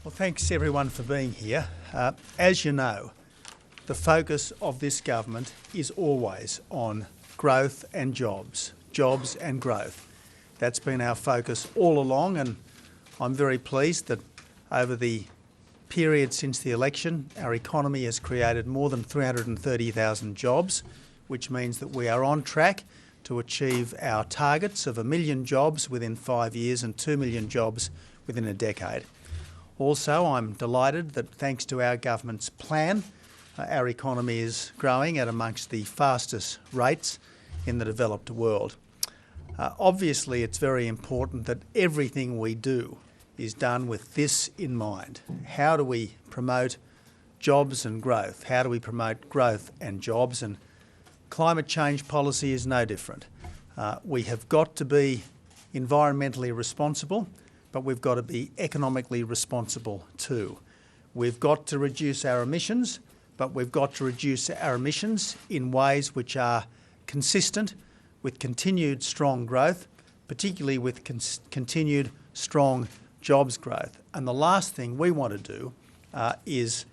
Well, thanks everyone for being here. As you know, the focus of this government is always on growth and jobs and growth. That's been our focus all along, and I'm very pleased that over the period since the election, our economy has created more than 330,000 jobs, which means that we are on track to achieve our targets of 1 million jobs within 5 years and 2 million jobs within a decade. Also, I'm delighted that thanks to our government's plan, our economy is growing at amongst the fastest rates in the developed world. Obviously, it's very important that everything we do is done with this in mind. How do we promote jobs and growth? How do we promote growth and jobs? And climate change policy is no different. We have got to be environmentally responsible, but we've got to be economically responsible too. We've got to reduce our emissions, but we've got to reduce our emissions in ways which are consistent with continued strong growth, particularly with continued strong jobs growth. And the last thing we want to do is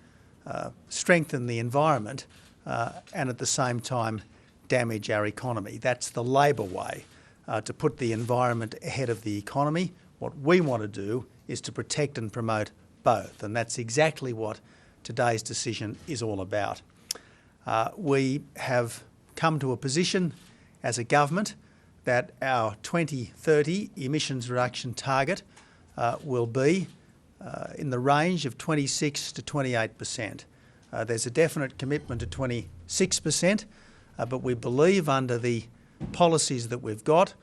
strengthen the environment and at the same time damage our economy. That's the Labor way, to put the environment ahead of the economy. What we want to do is to protect and promote both, and that's exactly what today's decision is all about. We have come to a position as a government that our 2030 emissions reduction target will be in the range of 26 to 28%. There's a definite commitment to 26%, but we believe under the policies that we've got,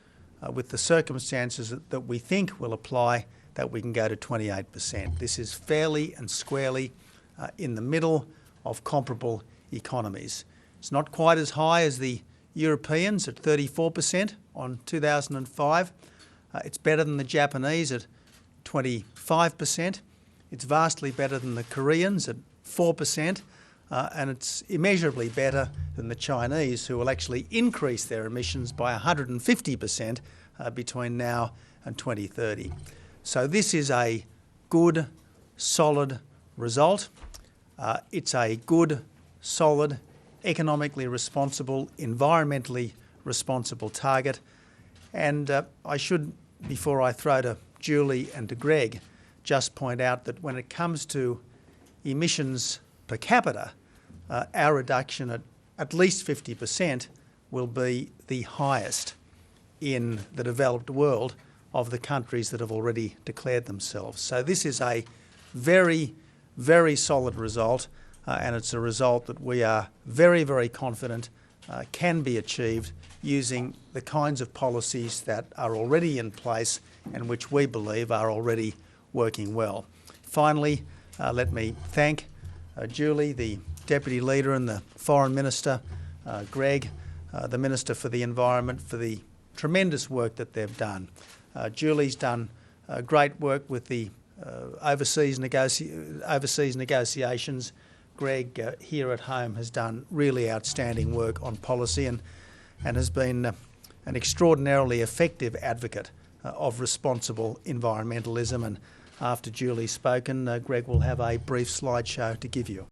with the circumstances that we think will apply, that we can go to 28%. This is fairly and squarely in the middle of comparable economies. It's not quite as high as the Europeans at 34% on 2005. It's better than the Japanese at 25%. It's vastly better than the Koreans at 4%. And it's immeasurably better than the Chinese, who will actually increase their emissions by 150% between now and 2030. So this is a good, solid result. It's a good, solid, economically responsible, environmentally responsible target. And I should, before I throw to Julie and to Greg, just point out that when it comes to emissions per capita, our reduction at least 50% will be the highest in the developed world of the countries that have already declared themselves. So this is a very, very solid result, and it's a result that we are very, very confident can be achieved using the kinds of policies that are already in place and which we believe are already working well. Finally, let me thank Julie, the Deputy Leader and the Foreign Minister, Greg, the Minister for the Environment, for the tremendous work that they've done. Julie's done great work with the overseas negotiations. Greg here at home has done really outstanding work on policy and has been an extraordinarily effective advocate of responsible environmentalism. And after Julie's spoken, Greg will have a brief slideshow to give you.